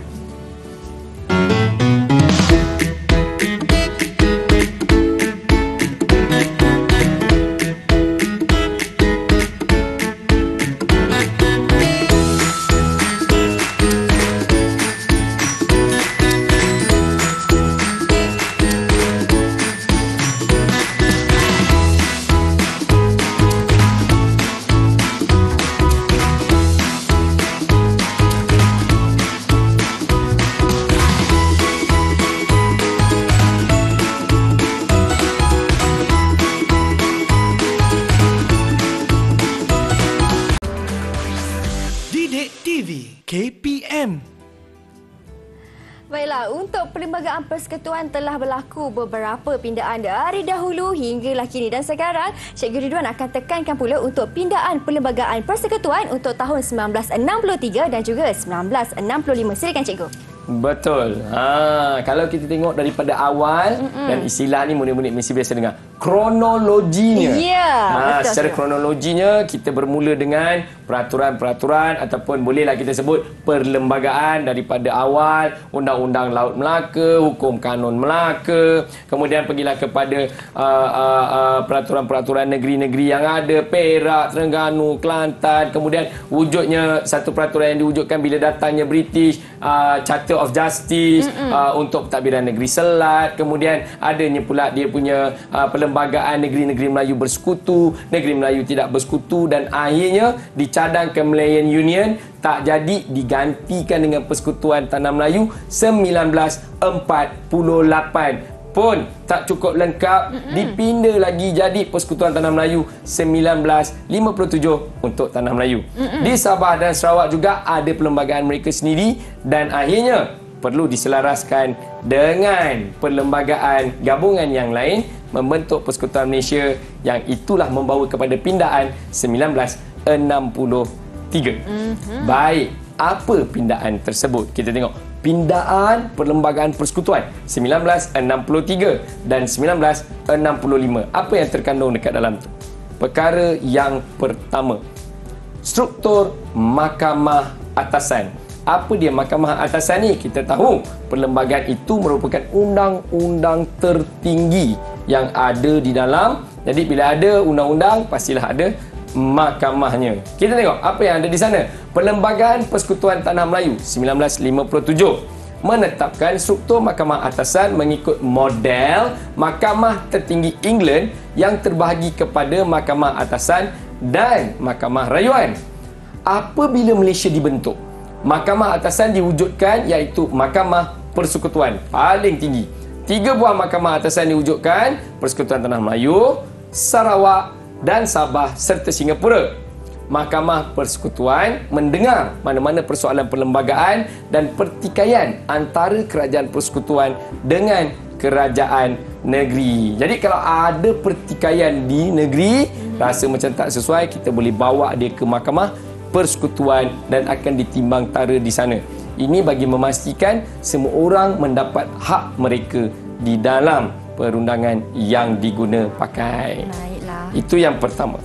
KPM. Baiklah, untuk Perlembagaan Persekutuan telah berlaku beberapa pindaan dari dahulu hinggalah kini dan sekarang Cikgu Ridwan akan tekankan pula untuk pindaan Perlembagaan Persekutuan untuk tahun 1963 dan juga 1965. Silakan Cikgu. Betul. Kalau kita tengok daripada awal dan istilah ni murid-murid mesti biasa dengar kronologinya. Ya, betul. Secara kronologinya kita bermula dengan peraturan-peraturan ataupun bolehlah kita sebut perlembagaan daripada awal Undang-Undang Laut Melaka, Hukum Kanun Melaka, kemudian pergilah kepada peraturan-peraturan negeri-negeri yang ada, Perak, Terengganu, Kelantan, kemudian wujudnya satu peraturan yang diwujudkan bila datangnya British, Charter of Justice untuk pentadbiran negeri Selat, kemudian adanya pula dia punya perlembagaan negeri-negeri Melayu bersekutu, negeri Melayu tidak bersekutu, dan akhirnya dicadangkan Malayan Union, tak jadi, digantikan dengan Persekutuan Tanah Melayu 1948. Pun tak cukup lengkap, dipinda lagi jadi Persekutuan Tanah Melayu 1957 untuk Tanah Melayu. Di Sabah dan Sarawak juga ada perlembagaan mereka sendiri, dan akhirnya perlu diselaraskan dengan perlembagaan gabungan yang lain membentuk Persekutuan Malaysia, yang itulah membawa kepada pindaan 1963. Baik, apa pindaan tersebut? Kita tengok pindaan perlembagaan persekutuan 1963 dan 1965. Apa yang terkandung dekat dalam tu? Perkara yang pertama, struktur Mahkamah Atasan. Apa dia Mahkamah Atasan ni? Kita tahu perlembagaan itu merupakan undang-undang tertinggi yang ada di dalam. Jadi bila ada undang-undang, pastilah ada mahkamahnya. Kita tengok apa yang ada di sana. Perlembagaan Persekutuan Tanah Melayu 1957 menetapkan struktur Mahkamah Atasan mengikut model Mahkamah Tertinggi England yang terbahagi kepada Mahkamah Atasan dan Mahkamah Rayuan. Apabila Malaysia dibentuk, Mahkamah Atasan diwujudkan, iaitu Mahkamah Persekutuan paling tinggi. 3 buah Mahkamah Atasan diwujudkan: Persekutuan Tanah Melayu, Sarawak dan Sabah serta Singapura. Mahkamah Persekutuan mendengar mana-mana persoalan perlembagaan dan pertikaian antara kerajaan persekutuan dengan kerajaan negeri. Jadi kalau ada pertikaian di negeri, rasa macam tak sesuai, kita boleh bawa dia ke Mahkamah Persekutuan dan akan ditimbang tara di sana. Ini bagi memastikan semua orang mendapat hak mereka di dalam perundangan yang diguna pakai. Baiklah. Itu yang pertama.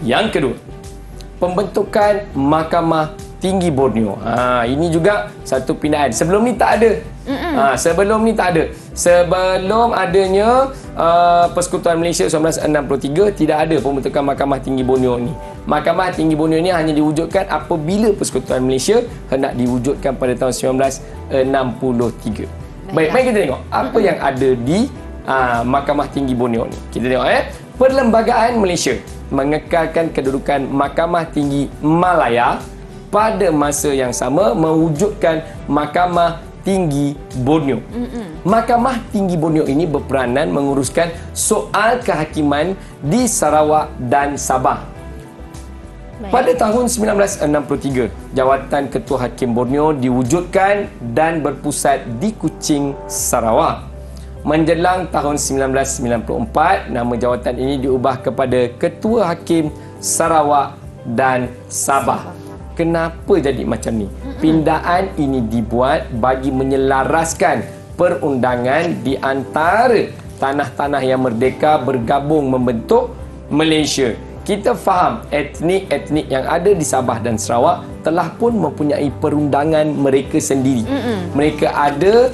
Yang kedua, pembentukan Mahkamah Tinggi Borneo. Ini juga satu pindaan. Sebelum ni tak ada. Sebelum adanya Persekutuan Malaysia 1963, tidak ada pembentukan Mahkamah Tinggi Borneo ni. Mahkamah Tinggi Borneo ni hanya diwujudkan apabila Persekutuan Malaysia hendak diwujudkan pada tahun 1963. Baik, mari kita tengok apa yang ada di Mahkamah Tinggi Borneo ni. Kita tengok Perlembagaan Malaysia mengekalkan kedudukan Mahkamah Tinggi Malaya, pada masa yang sama mewujudkan Mahkamah Tinggi Borneo. Mahkamah Tinggi Borneo ini berperanan menguruskan soal kehakiman di Sarawak dan Sabah. Pada tahun 1963, jawatan Ketua Hakim Borneo diwujudkan dan berpusat di Kuching, Sarawak. Menjelang tahun 1994, nama jawatan ini diubah kepada Ketua Hakim Sarawak dan Sabah. Kenapa jadi macam ni? Pindaan ini dibuat bagi menyelaraskan perundangan di antara tanah-tanah yang merdeka bergabung membentuk Malaysia. Kita faham etnik-etnik yang ada di Sabah dan Sarawak telah pun mempunyai perundangan mereka sendiri. Mereka ada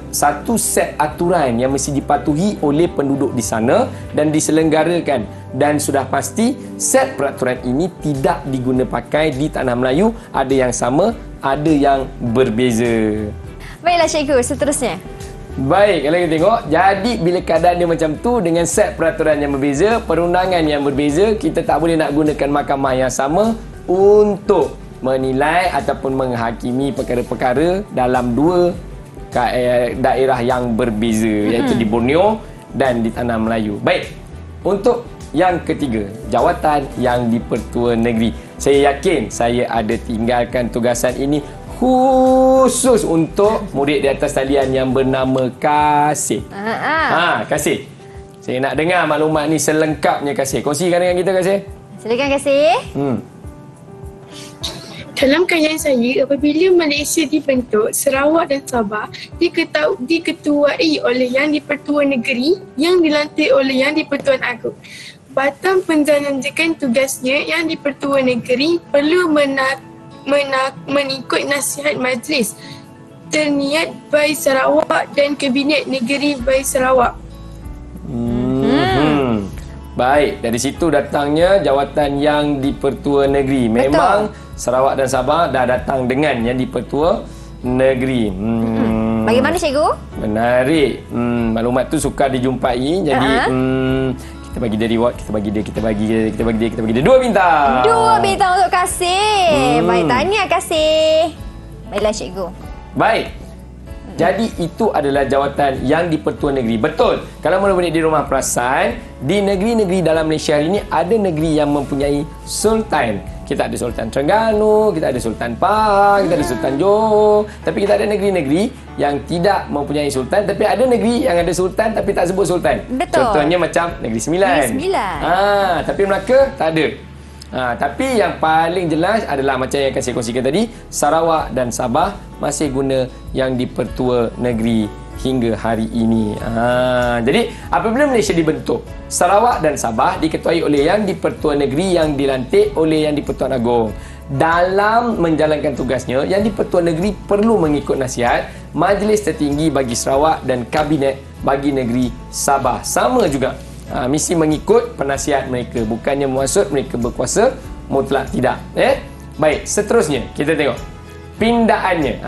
satu set aturan yang mesti dipatuhi oleh penduduk di sana dan diselenggarakan, dan sudah pasti set peraturan ini tidak diguna pakai di Tanah Melayu. Ada yang sama, ada yang berbeza. Baiklah cikgu, seterusnya. Baik, kalau kita tengok, jadi bila keadaan dia macam tu dengan set peraturan yang berbeza, perundangan yang berbeza, kita tak boleh nak gunakan mahkamah yang sama untuk menilai ataupun menghakimi perkara-perkara dalam dua daerah yang berbeza, iaitu di Borneo dan di Tanah Melayu. Baik, untuk yang ketiga, jawatan yang di-Pertua Negeri. Saya yakin saya ada tinggalkan tugasan ini khusus untuk murid di atas talian yang bernama Kasih. Kasih. Saya nak dengar maklumat ni selengkapnya, Kasih. Kongsikan dengan kita, Kasih. Silakan, Kasih. Dalam kajian saya, apabila Malaysia dibentuk, Sarawak dan Sabah diketuai oleh Yang di-Pertuan Negeri yang dilantik oleh Yang di-Pertuan Agong. Batam menjalankan tugasnya, Yang di-Pertuan Negeri perlu mengikut nasihat Majlis Terniat Baik Sarawak dan Kabinet Negeri Baik Sarawak. Baik, dari situ datangnya jawatan Yang di-Pertua Negeri. Memang betul. Sarawak dan Sabah dah datang dengan Yang di-Pertua Negeri. Bagaimana cikgu? Menarik. Maklumat tu sukar dijumpai. Jadi kita bagi dia reward, kita bagi dia 2 bintang. 2 bintang untuk Kasih. Baik, tahniah Kasih. Baiklah cikgu. Baik. Jadi itu adalah jawatan Yang di-Pertua Negeri. Betul. Kalau murid-murid di rumah perasan, di negeri-negeri dalam Malaysia hari ini ada negeri yang mempunyai sultan. Kita ada Sultan Terengganu, kita ada Sultan Pahang, kita ada Sultan Johor. Tapi kita ada negeri-negeri yang tidak mempunyai sultan, tapi ada negeri yang ada sultan tapi tak sebut sultan. Betul. Contohnya macam Negeri Sembilan. Tapi Melaka tak ada. Tapi yang paling jelas adalah macam yang saya kongsikan tadi, Sarawak dan Sabah masih guna Yang di-Pertua Negeri hingga hari ini. Jadi apabila Malaysia dibentuk, Sarawak dan Sabah diketuai oleh Yang di-Pertua Negeri yang dilantik oleh Yang di-Pertuan Agong. Dalam menjalankan tugasnya, Yang di-Pertua Negeri perlu mengikut nasihat Majlis Tertinggi bagi Sarawak dan Kabinet bagi negeri Sabah. Sama juga. Mesti mengikut penasihat mereka, bukannya maksud mereka berkuasa mutlak, tidak. Baik, seterusnya kita tengok pindaannya.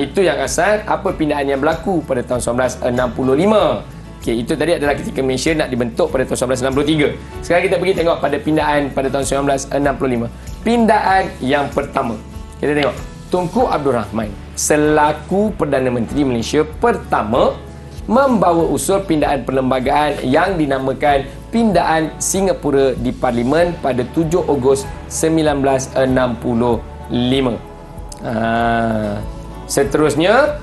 Itu yang asal. Apa pindaan yang berlaku pada tahun 1965? Okey, itu tadi adalah ketika Malaysia nak dibentuk pada tahun 1963. Sekarang kita pergi tengok pada pindaan pada tahun 1965. Pindaan yang pertama, kita tengok Tunku Abdul Rahman selaku Perdana Menteri Malaysia pertama membawa usul pindaan perlembagaan yang dinamakan Pindaan Singapura di Parlimen pada 7 Ogos 1965. Seterusnya,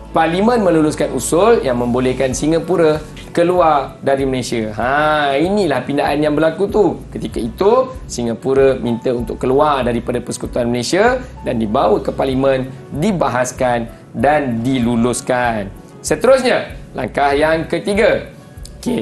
Parlimen meluluskan usul yang membolehkan Singapura keluar dari Malaysia. Inilah pindaan yang berlaku tu. Ketika itu, Singapura minta untuk keluar daripada Persekutuan Malaysia dan dibawa ke Parlimen, dibahaskan dan diluluskan. Seterusnya, langkah yang ketiga.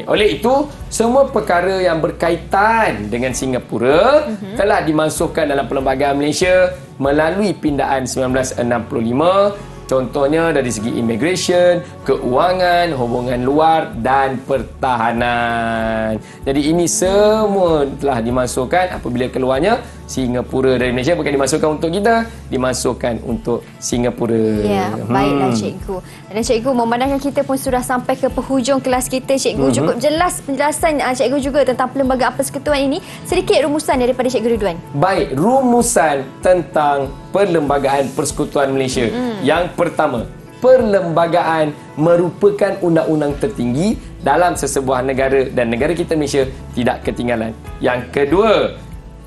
Oleh itu, semua perkara yang berkaitan dengan Singapura telah dimasukkan dalam Perlembagaan Malaysia melalui pindaan 1965. Contohnya dari segi immigration, keuangan, hubungan luar dan pertahanan. Jadi ini semua telah dimasukkan apabila keluarnya Singapura dari Malaysia, bukan dimasukkan untuk kita, dimasukkan untuk Singapura. Ya, baiklah cikgu. Dan cikgu, memandangkan kita pun sudah sampai ke penghujung kelas kita, cikgu. Cukup jelas penjelasan cikgu juga tentang Perlembagaan Persekutuan ini. Sedikit rumusan daripada Cikgu Ridwan. Baik, rumusan tentang Perlembagaan Persekutuan Malaysia. Yang pertama, perlembagaan merupakan undang-undang tertinggi dalam sesebuah negara dan negara kita Malaysia tidak ketinggalan. Yang kedua,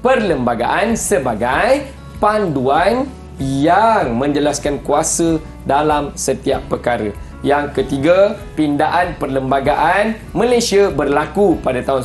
perlembagaan sebagai panduan yang menjelaskan kuasa dalam setiap perkara. Yang ketiga, pindaan perlembagaan Malaysia berlaku pada tahun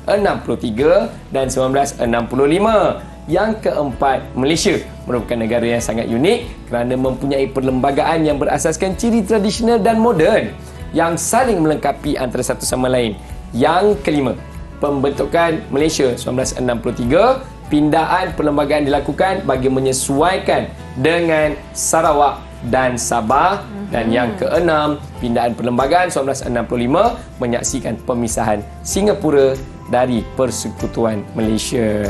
1963 dan 1965. Yang keempat, Malaysia merupakan negara yang sangat unik kerana mempunyai perlembagaan yang berasaskan ciri tradisional dan moden yang saling melengkapi antara satu sama lain. Yang kelima, pembentukan Malaysia 1963, pindaan perlembagaan dilakukan bagi menyesuaikan dengan Sarawak dan Sabah. Dan yang keenam, pindaan perlembagaan 1965 menyaksikan pemisahan Singapura dari Persekutuan Malaysia.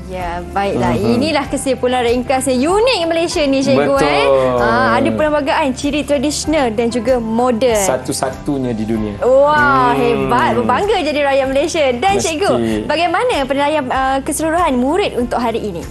Ya, baiklah. Inilah kesimpulan ringkas yang unik Malaysia ni, cikgu. Betul. Ada perlembagaan ciri tradisional dan juga moden. Satu-satunya di dunia. Wah, hebat. Berbangga jadi rakyat Malaysia. Dan Mesti. cikgu, bagaimana penilaian keseluruhan murid untuk hari ini?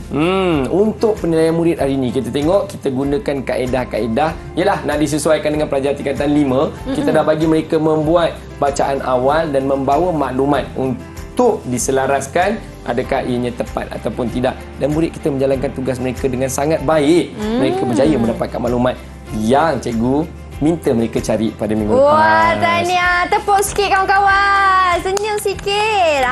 Untuk penilaian murid hari ini, kita tengok kita gunakan kaedah-kaedah. Yalah, nak disesuaikan dengan pelajar tingkatan 5. Kita dah bagi mereka membuat bacaan awal dan membawa maklumat untuk diselaraskan adakah ianya tepat ataupun tidak. Dan murid kita menjalankan tugas mereka dengan sangat baik. Mereka berjaya mendapatkan maklumat yang cikgu minta mereka cari pada minggu Wah, lepas. tahniah. Tepuk sikit kawan-kawan. Senyum sikit.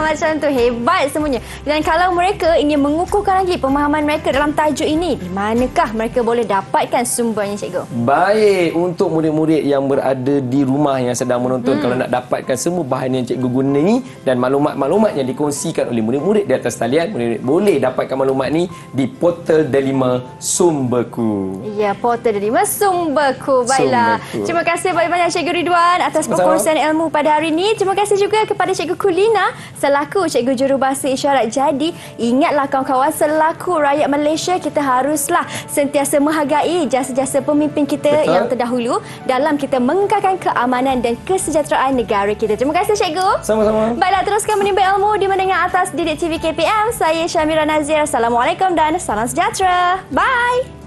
Macam tu. Hebat semuanya. Dan kalau mereka ingin mengukuhkan lagi pemahaman mereka dalam tajuk ini, di manakah mereka boleh dapatkan sumbernya, cikgu? Baik, untuk murid-murid yang berada di rumah yang sedang menonton, kalau nak dapatkan semua bahan yang cikgu guna ni dan maklumat-maklumat yang dikongsikan oleh murid-murid di atas talian, murid-murid boleh dapatkan maklumat ni di portal Delima Sumberku. Ya, portal Delima Sumberku. Baiklah. Sumberku. Terima kasih banyak-banyak Cikgu Ridwan atas Sama-sama. perkongsian ilmu pada hari ini. Terima kasih juga kepada Cikgu Kulina selaku Cikgu Jurubahasa Isyarat. Jadi, ingatlah kawan-kawan, selaku rakyat Malaysia, kita haruslah sentiasa menghargai jasa-jasa pemimpin kita Betul. yang terdahulu dalam kita mengekalkan keamanan dan kesejahteraan negara kita. Terima kasih Cikgu. Sama-sama. Baiklah, teruskan menimba ilmu di mendengar atas Didik TV KPM. Saya Syamira Nazir. Assalamualaikum dan salam sejahtera. Bye.